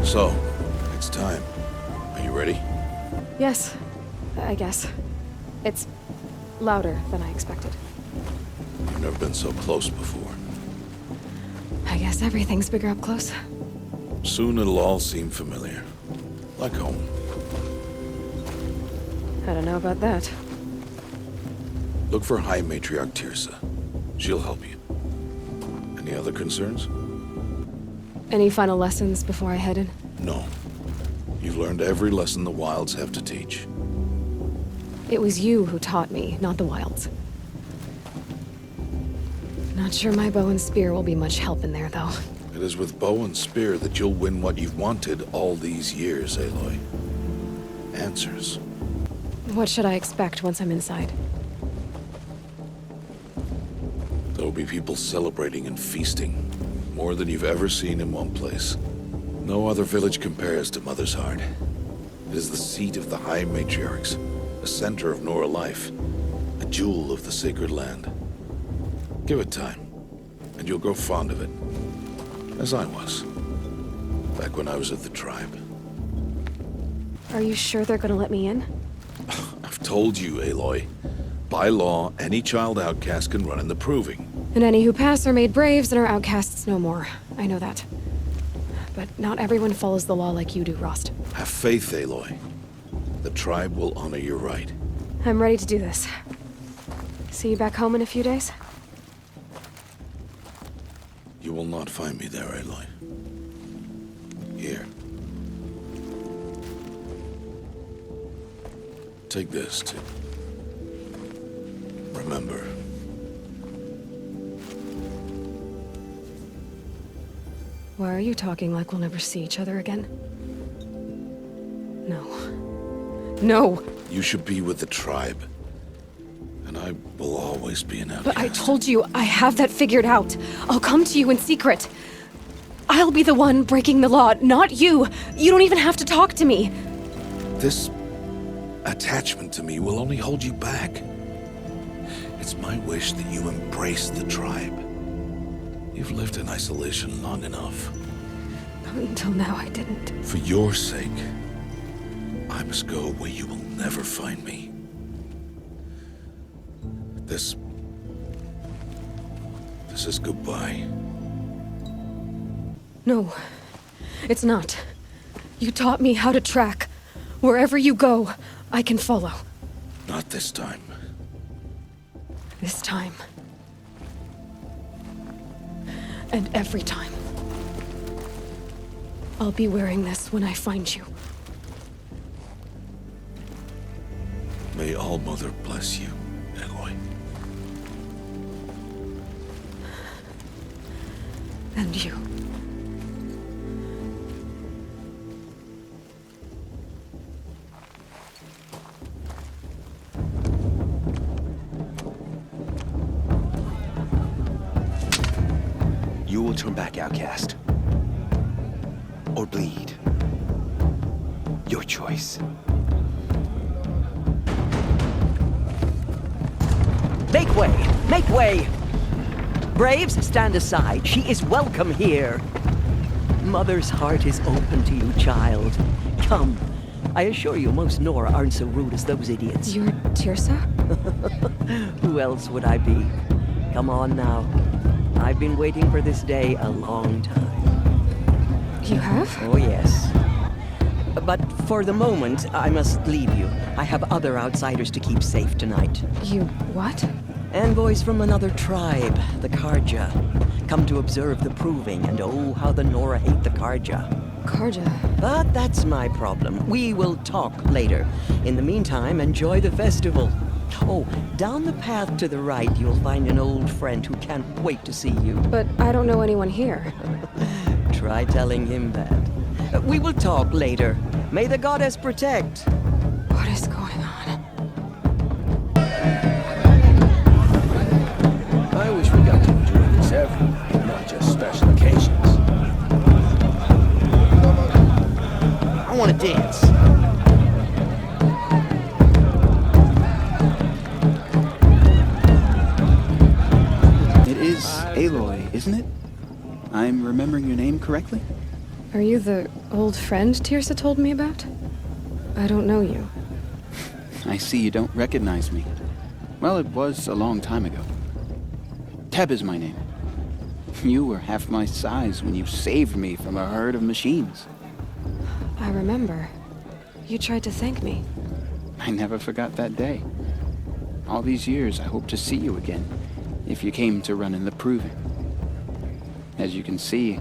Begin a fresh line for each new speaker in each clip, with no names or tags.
So, it's time. Are you ready?
Yes, I guess. It's louder than I expected.
You've never been so close before.
I guess everything's bigger up close.
Soon it'll all seem familiar. Like home.
I don't know about that.
Look for High Matriarch Tirsa. She'll help you. Any other concerns?
Any final lessons before I head in?
No. You've learned every lesson the Wilds have to teach.
It was you who taught me, not the Wilds. Not sure my bow and spear will be much help in there, though.
It is with bow and spear that you'll win what you've wanted all these years, Aloy. Answers.
What should I expect once I'm inside?
There'll be people celebrating and feasting. More than you've ever seen in one place. No other village compares to Mother's Heart. It is the seat of the High Matriarchs, a center of Nora life, a jewel of the sacred land. Give it time, and you'll grow fond of it. As I was, back when I was at the tribe.
Are you sure they're gonna let me in?
I've told you, Aloy. By law, any child outcast can run in the proving.
And any who pass are made braves and are outcasts no more. I know that. But not everyone follows the law like you do, Rost.
Have faith, Aloy. The tribe will honor your right.
I'm ready to do this. See you back home in a few days?
You will not find me there, Aloy. Here. Take this to remember.
Why are you talking like we'll never see each other again? No. No!
You should be with the tribe. And I will always be an outcast.
But I told you, I have that figured out. I'll come to you in secret. I'll be the one breaking the law, not you. You don't even have to talk to me.
This attachment to me will only hold you back. It's my wish that you embrace the tribe. You've lived in isolation long enough.
Until now, I didn't.
For your sake, I must go where you will never find me. This is goodbye.
No, it's not. You taught me how to track. Wherever you go, I can follow.
Not this time.
This time. And every time. I'll be wearing this when I find you.
May All-Mother bless you, Aloy.
And you.
You will turn back, outcast. Or bleed. Your choice.
Make way! Make way! Braves, stand aside. She is welcome here. Mother's heart is open to you, child. Come. I assure you, most Nora aren't so rude as those idiots.
You're Tirsa?
Who else would I be? Come on now. I've been waiting for this day a long time.
You have?
Oh, yes. But for the moment, I must leave you. I have other outsiders to keep safe tonight.
You what?
Envoys from another tribe, the Karja. Come to observe the proving, and oh, how the Nora hate the Karja.
Karja?
But that's my problem. We will talk later. In the meantime, enjoy the festival. Oh, down the path to the right, you'll find an old friend who can't wait to see you.
But I don't know anyone here.
Try telling him that. We will talk later. May the goddess protect.
What is going on?
I wish we got to enjoy this every night, not just special occasions. I want to dance.
It is Aloy, isn't it? I'm remembering your name correctly?
Are you the old friend Tirsa told me about? I don't know you.
I see you don't recognize me. Well, it was a long time ago. Teb is my name. You were half my size when you saved me from a herd of machines.
I remember. You tried to thank me.
I never forgot that day. All these years, I hope to see you again, if you came to run in the Proving. As you can see,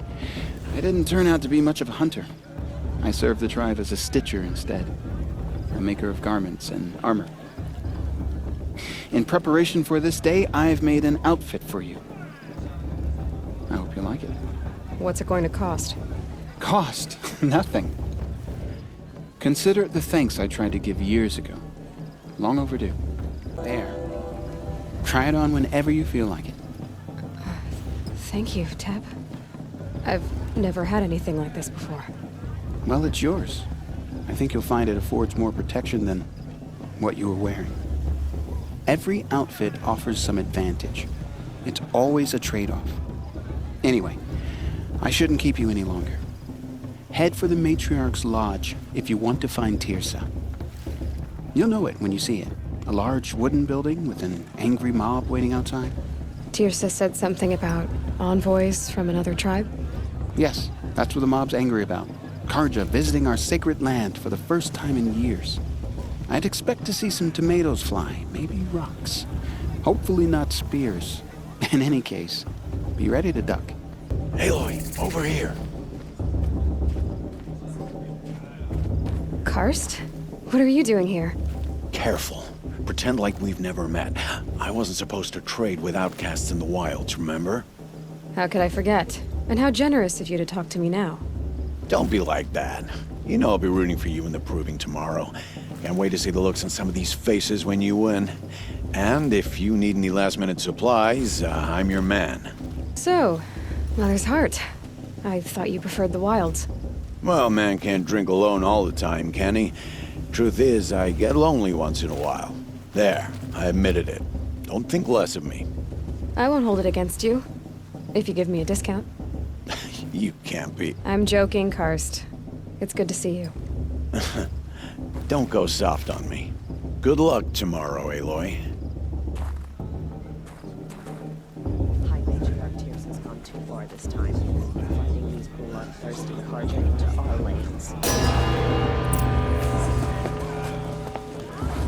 I didn't turn out to be much of a hunter. I served the tribe as a stitcher instead, a maker of garments and armor. In preparation for this day, I've made an outfit for you. I hope you like it.
What's it going to cost?
Cost? Nothing. Consider it the thanks I tried to give years ago. Long overdue. There. Try it on whenever you feel like it.
Thank you, Teb. I've never had anything like this before.
Well, it's yours. I think you'll find it affords more protection than what you were wearing. Every outfit offers some advantage. It's always a trade-off. Anyway, I shouldn't keep you any longer. Head for the Matriarch's Lodge if you want to find Tirsa. You'll know it when you see it. A large wooden building with an angry mob waiting outside.
Tirsa said something about envoys from another tribe?
Yes, that's what the mob's angry about. Karja visiting our sacred land for the first time in years. I'd expect to see some tomatoes fly, maybe rocks. Hopefully not spears. In any case, be ready to duck.
Aloy, over here.
Karst? What are you doing here?
Careful. Pretend like we've never met. I wasn't supposed to trade with outcasts in the wilds, remember?
How could I forget? And how generous of you to talk to me now.
Don't be like that. You know I'll be rooting for you in the Proving tomorrow. Can't wait to see the looks on some of these faces when you win. And if you need any last-minute supplies, I'm your man.
So, Mother's Heart. I thought you preferred the wilds.
Well, man can't drink alone all the time, can he? Truth is, I get lonely once in a while. There, I admitted it. Don't think less of me.
I won't hold it against you. If you give me a discount.
You can't be.
I'm joking, Karst. It's good to see you.
Don't go soft on me. Good luck tomorrow, Aloy.
High Matriarch Tears has gone too far this time, finding these bloodthirsty Karja into our lanes.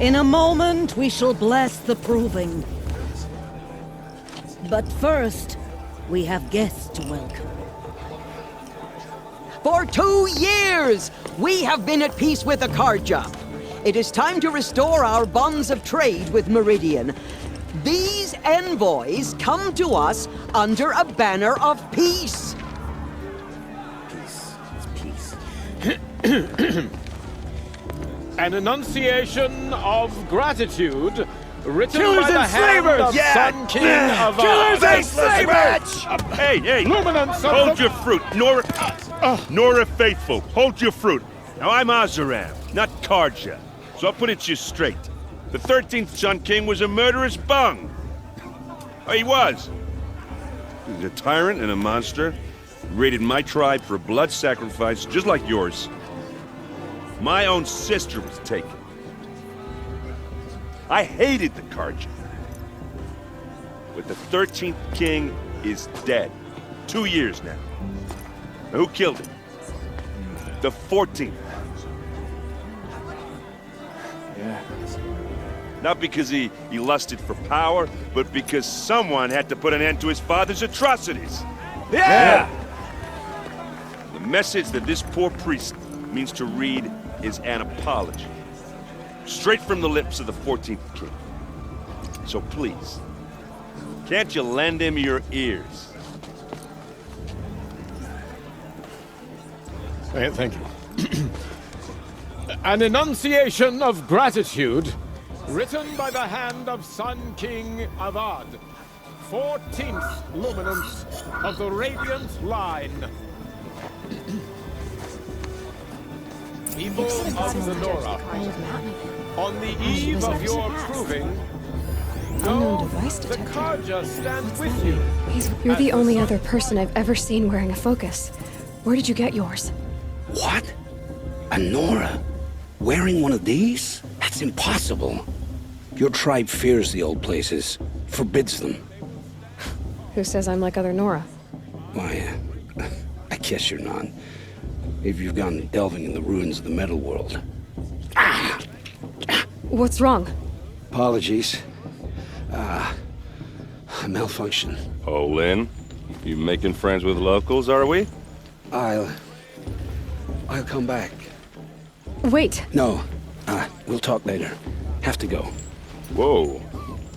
In a moment, we shall bless the Proving. But first, we have guests to welcome.
For 2 years, we have been at peace with the Karja. It is time to restore our bonds of trade with Meridian. These envoys come to us under a banner of peace.
Peace. It's peace.
An enunciation of gratitude written
Killers
by the
and
hand
slavers!
of
Yeah!
Sun King of
Killers and slavers!
Hey!
Luminance of
Hold
the-
your fruit, Nora Faithful. Hold your fruit. Now I'm Azaram, not Karja, so I'll put it to you straight. The 13th Sun King was a murderous bung. Oh, he was. He was a tyrant and a monster. He raided my tribe for a blood sacrifice, just like yours. My own sister was taken. I hated the Karja. But the 13th king is dead. 2 years now. Now, who killed him? The 14th.
Yeah.
Not because he lusted for power, but because someone had to put an end to his father's atrocities.
Yeah!
The message that this poor priest means to read is an apology. Straight from the lips of the 14th king. So please, can't you lend him your ears?
Thank you. An enunciation of gratitude written by the hand of Sun King Avad, 14th luminance of the Radiant Line. People of the Nora, on the eve of your proving,
Unknown
know
device
the
detector.
Karja stand with you.
You're the only other person I've ever seen wearing a focus. Where did you get yours?
What? A Nora? Wearing one of these? That's impossible. Your tribe fears the old places, forbids them.
Who says I'm like other Nora?
Why, I guess you're not. If you've gone delving in the ruins of the metal world.
What's wrong?
Apologies. A malfunction.
Olin, you making friends with locals, are we?
I'll come back.
Wait.
No. We'll talk later. Have to go.
Whoa.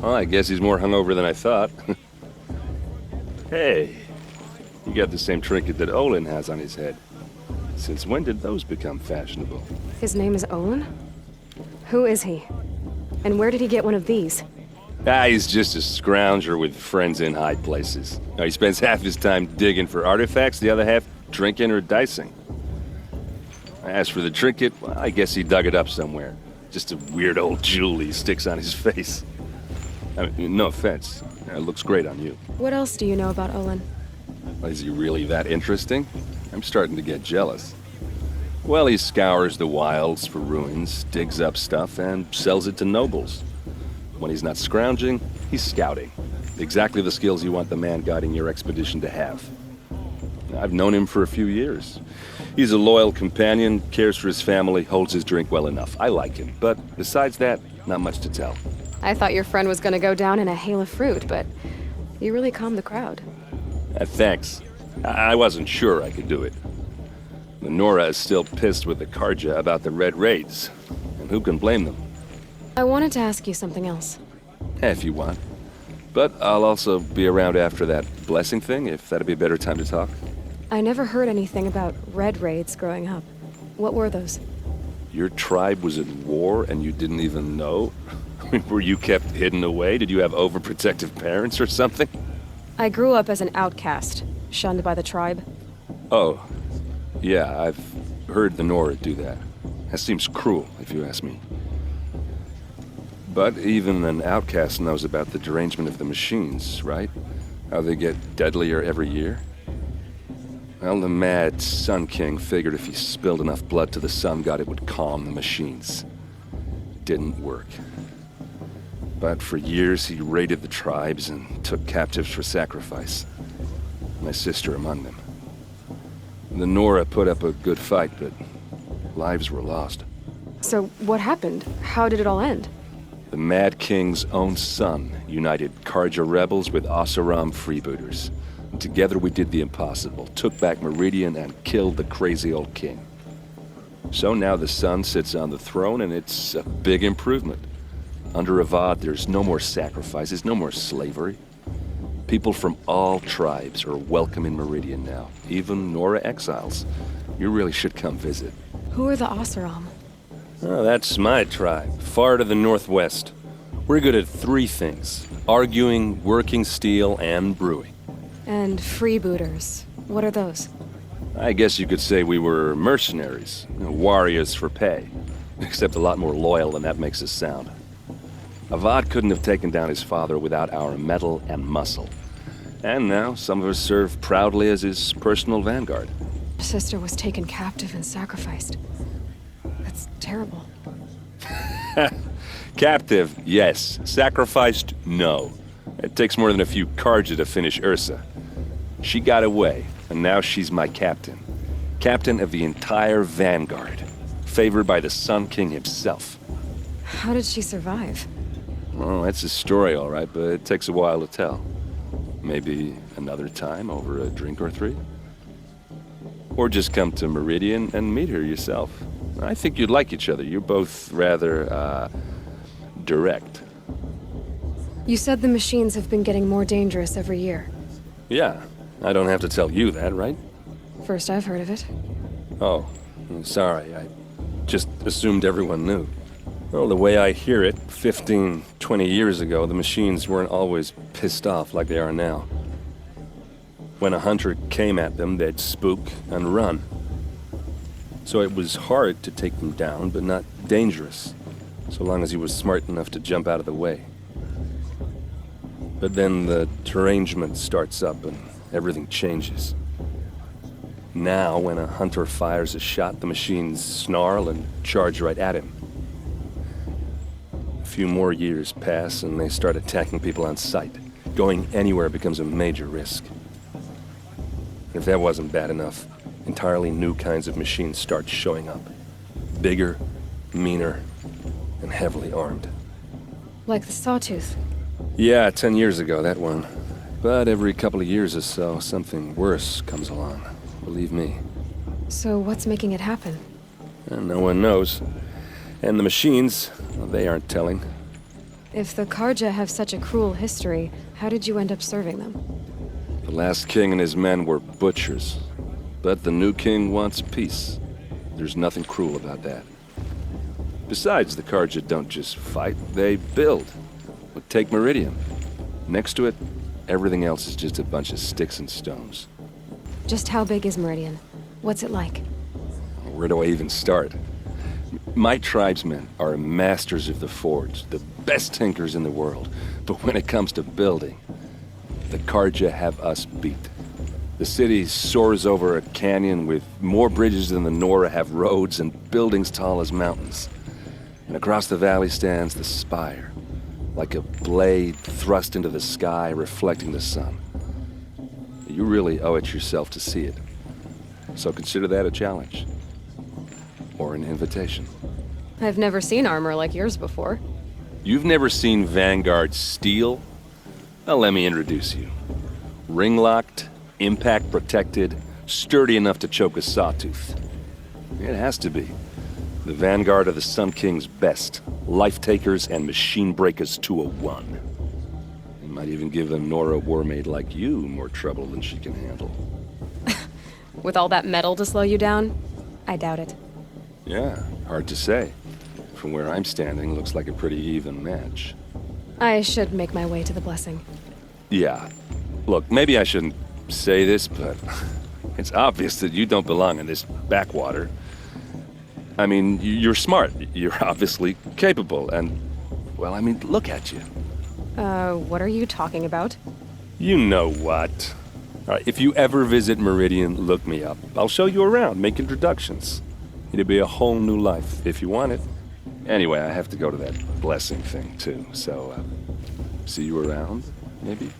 Well, I guess he's more hungover than I thought. Hey, you got the same trinket that Olin has on his head. Since when did those become fashionable?
His name is Olin? Who is he? And where did he get one of these?
He's just a scrounger with friends in high places. Now, he spends half his time digging for artifacts, the other half drinking or dicing. As for the trinket, well, I guess he dug it up somewhere. Just a weird old jewel he sticks on his face. I mean, no offense. It looks great on you.
What else do you know about Olin?
Is he really that interesting? I'm starting to get jealous. Well, he scours the wilds for ruins, digs up stuff, and sells it to nobles. When he's not scrounging, he's scouting. Exactly the skills you want the man guiding your expedition to have. I've known him for a few years. He's a loyal companion, cares for his family, holds his drink well enough. I like him, but besides that, not much to tell.
I thought your friend was gonna go down in a hail of fruit, but you really calmed the crowd.
Thanks. I wasn't sure I could do it. The Nora is still pissed with the Karja about the Red Raids, and who can blame them?
I wanted to ask you something else.
If you want. But I'll also be around after that blessing thing, if that'd be a better time to talk.
I never heard anything about Red Raids growing up. What were those?
Your tribe was at war and you didn't even know? I mean, were you kept hidden away? Did you have overprotective parents or something?
I grew up as an outcast, shunned by the tribe.
Oh, yeah, I've heard the Nora do that. That seems cruel, if you ask me. But even an outcast knows about the derangement of the machines, right? How they get deadlier every year? Well, the mad Sun King figured if he spilled enough blood to the Sun God, it would calm the machines. Didn't work. But for years, he raided the tribes and took captives for sacrifice. My sister among them. The Nora put up a good fight, but lives were lost.
So what happened? How did it all end?
The Mad King's own son united Karja rebels with Oseram freebooters. And together we did the impossible, took back Meridian and killed the crazy old king. So now the son sits on the throne and it's a big improvement. Under Avad, there's no more sacrifices, no more slavery. People from all tribes are welcome in Meridian now, even Nora exiles. You really should come visit.
Who are the Oseram?
Oh, that's my tribe, far to the northwest. We're good at three things: arguing, working steel, and brewing.
And freebooters. What are those?
I guess you could say we were mercenaries, warriors for pay. Except a lot more loyal than that makes us sound. Avad couldn't have taken down his father without our metal and muscle. And now some of us serve proudly as his personal vanguard.
Your sister was taken captive and sacrificed. That's terrible.
Captive, yes. Sacrificed, no. It takes more than a few Karja to finish Ursa. She got away, and now she's my captain. Captain of the entire vanguard. Favored by the Sun King himself.
How did she survive?
Well, that's a story, all right, but it takes a while to tell. Maybe another time over a drink or three? Or just come to Meridian and meet her yourself. I think you'd like each other. You're both rather, direct.
You said the machines have been getting more dangerous every year.
Yeah, I don't have to tell you that, right?
First I've heard of it.
Oh, I'm sorry. I just assumed everyone knew. Well, the way I hear it, 15, 20 years ago, the machines weren't always pissed off like they are now. When a hunter came at them, they'd spook and run. So it was hard to take them down, but not dangerous, so long as he was smart enough to jump out of the way. But then the derangement starts up and everything changes.
Now, when a hunter fires a shot, the machines snarl and charge right at him. A few more years pass, and they start attacking people on sight. Going anywhere becomes a major risk. If that wasn't bad enough, entirely new kinds of machines start showing up. Bigger, meaner, and heavily armed.
Like the Sawtooth.
Yeah, 10 years ago, that one. But every couple of years or so, something worse comes along. Believe me.
So what's making it happen?
And no one knows. And the machines, well, they aren't telling.
If the Karja have such a cruel history, how did you end up serving them?
The last king and his men were butchers. But the new king wants peace. There's nothing cruel about that. Besides, the Karja don't just fight, they build. But take Meridian. Next to it, everything else is just a bunch of sticks and stones.
Just how big is Meridian? What's it like?
Where do I even start? My tribesmen are masters of the forge, the best tinkers in the world. But when it comes to building, the Karja have us beat. The city soars over a canyon with more bridges than the Nora have roads and buildings tall as mountains. And across the valley stands the spire, like a blade thrust into the sky reflecting the sun. You really owe it yourself to see it. So consider that a challenge. Or an invitation.
I've never seen armor like yours before.
You've never seen Vanguard steel? Well, let me introduce you. Ring-locked, impact-protected, sturdy enough to choke a sawtooth. It has to be. The Vanguard of the Sun King's best. Life-takers and machine breakers to a one. It might even give a Nora warmaid like you more trouble than she can handle.
With all that metal to slow you down? I doubt it.
Yeah, hard to say. From where I'm standing, looks like a pretty even match.
I should make my way to the blessing.
Yeah. Look, maybe I shouldn't say this, but it's obvious that you don't belong in this backwater. I mean, you're smart. You're obviously capable, and, well, I mean, look at you.
What are you talking about?
You know what. All right, if you ever visit Meridian, look me up. I'll show you around, make introductions. It'll be a whole new life, if you want it. Anyway, I have to go to that blessing thing, too, so, see you around, maybe?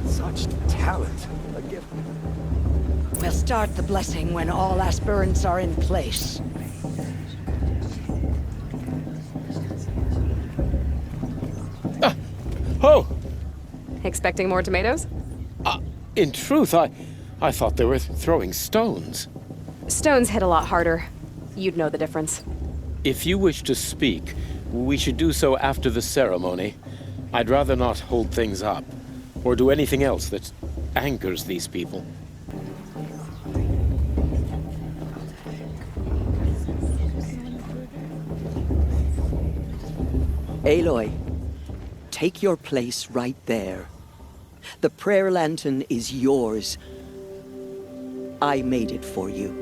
Such talent. A gift.
We'll start the blessing when all aspirants are in place.
Oh!
Expecting more tomatoes?
In truth, I thought they were throwing stones.
Stones hit a lot harder. You'd know the difference.
If you wish to speak, we should do so after the ceremony. I'd rather not hold things up, or do anything else that angers these people.
Aloy, take your place right there. The prayer lantern is yours. I made it for you.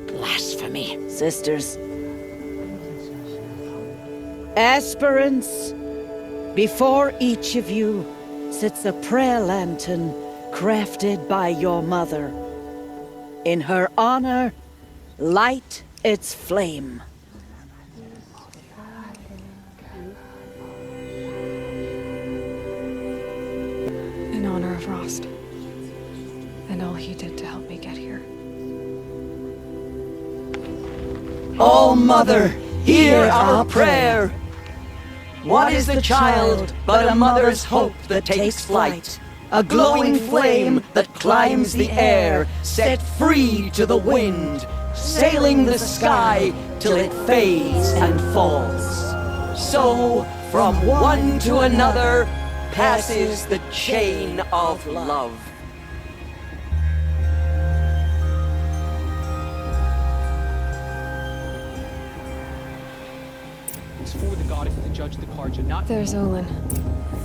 Blasphemy, sisters. Aspirants, before each of you sits a prayer lantern crafted by your mother. In her honor, light its flame.
In honor of Rost. And all he did to help me get here.
Oh, Mother, hear our prayer. What is the child but a mother's hope that takes flight? A glowing flame that climbs the air, set free to the wind, sailing the sky till it fades and falls. So, from one to another, passes the chain of love.
It's for the god if the judge the Karja, not...
There's Olin.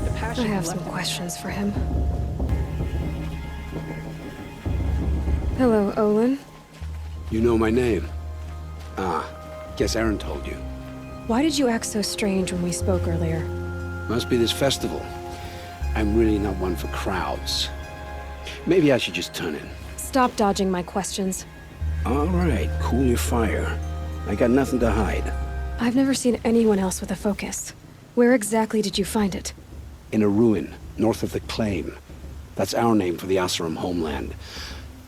The passion
I have
left-
some questions for him. Hello, Olin.
You know my name? Ah, guess Erend told you.
Why did you act so strange when we spoke earlier?
Must be this festival. I'm really not one for crowds. Maybe I should just turn in.
Stop dodging my questions.
All right, cool your fire. I got nothing to hide.
I've never seen anyone else with a focus. Where exactly did you find it?
In a ruin, north of the Claim. That's our name for the Oseram homeland.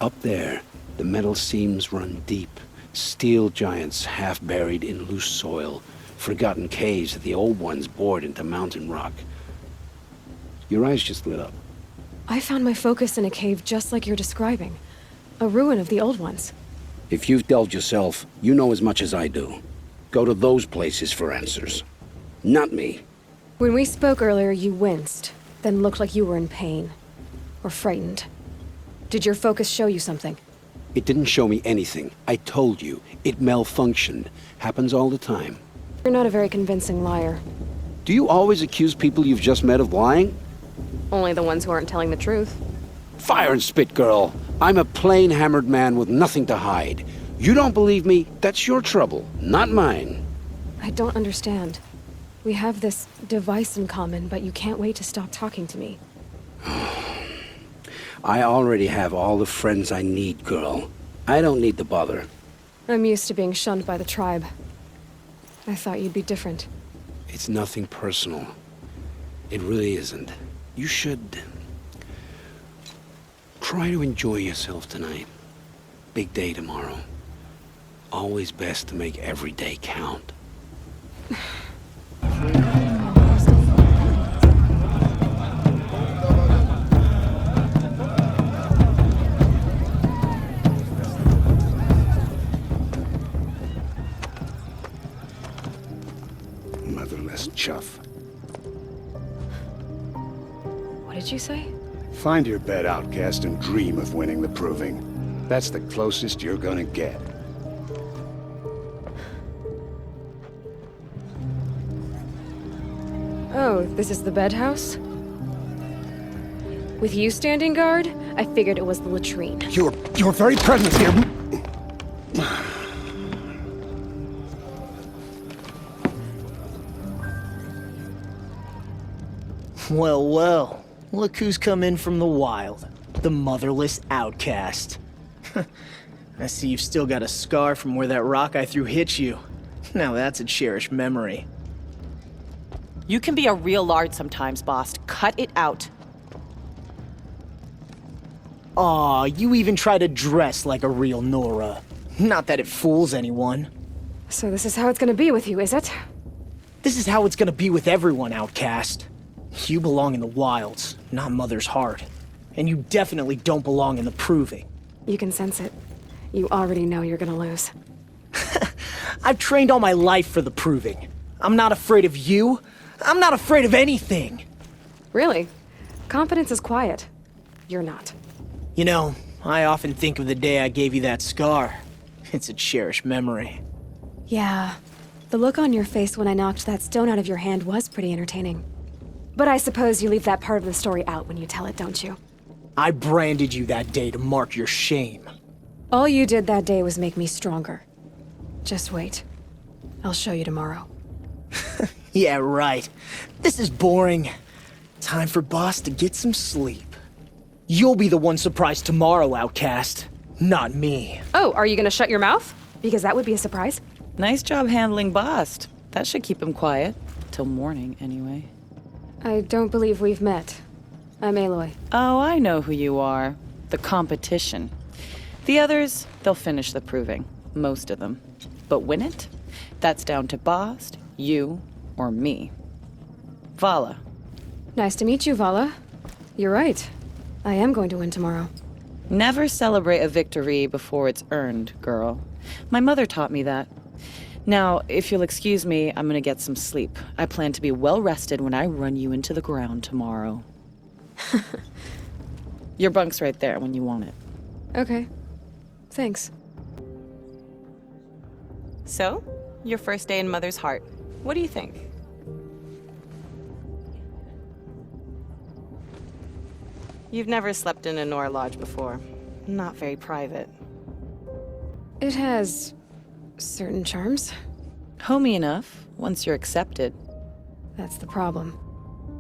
Up there, the metal seams run deep. Steel giants half buried in loose soil. Forgotten caves that the old ones bored into mountain rock. Your eyes just lit up.
I found my focus in a cave just like you're describing. A ruin of the old ones.
If you've delved yourself, you know as much as I do. Go to those places for answers. Not me.
When we spoke earlier, you winced, then looked like you were in pain. Or frightened. Did your focus show you something?
It didn't show me anything. I told you. It malfunctioned. Happens all the time.
You're not a very convincing liar.
Do you always accuse people you've just met of lying?
Only the ones who aren't telling the truth.
Fire and spit, girl. I'm a plain hammered man with nothing to hide. You don't believe me? That's your trouble, not mine.
I don't understand. We have this device in common, but you can't wait to stop talking to me.
I already have all the friends I need, girl. I don't need the bother.
I'm used to being shunned by the tribe. I thought you'd be different.
It's nothing personal. It really isn't. You should... try to enjoy yourself tonight. Big day tomorrow. Always best to make every day count.
Motherless chuff.
What did you say?
Find your bed, outcast, and dream of winning the proving. That's the closest you're gonna get.
Oh, this is the bedhouse? With you standing guard, I figured it was the latrine.
Your very presence here...
Well, well. Look who's come in from the wild. The motherless outcast. I see you've still got a scar from where that rock I threw hit you. Now that's a cherished memory.
You can be a real lard sometimes, boss. Cut it out.
Aw, you even try to dress like a real Nora. Not that it fools anyone.
So this is how it's gonna be with you, is it?
This is how it's gonna be with everyone, outcast. You belong in the wilds, not Mother's Heart. And you definitely don't belong in the proving.
You can sense it. You already know you're gonna lose.
I've trained all my life for the proving. I'm not afraid of you. I'm not afraid of anything.
Really? Confidence is quiet. You're not.
You know, I often think of the day I gave you that scar. It's a cherished memory.
Yeah. The look on your face when I knocked that stone out of your hand was pretty entertaining. But I suppose you leave that part of the story out when you tell it, don't you?
I branded you that day to mark your shame.
All you did that day was make me stronger. Just wait. I'll show you tomorrow.
Yeah, right. This is boring. Time for Boss to get some sleep. You'll be the one surprised tomorrow, outcast. Not me.
Oh, are you gonna shut your mouth? Because that would be a surprise.
Nice job handling Bast. That should keep him quiet. Till morning, anyway.
I don't believe we've met. I'm Aloy.
Oh, I know who you are. The competition. The others, they'll finish the proving. Most of them. But win it? That's down to Bast, you, or me. Vala.
Nice to meet you, Vala. You're right. I am going to win tomorrow.
Never celebrate a victory before it's earned, girl. My mother taught me that. Now, if you'll excuse me, I'm gonna get some sleep. I plan to be well rested when I run you into the ground tomorrow. Your bunk's right there when you want it.
Okay. Thanks.
So, your first day in Mother's Heart. What do you think? You've never slept in a Nora lodge before. Not very private.
It has certain charms.
Homey enough, once you're accepted.
That's the problem.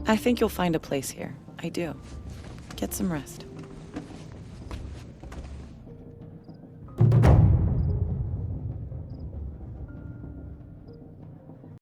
I think you'll find a place here. I do. Get some rest.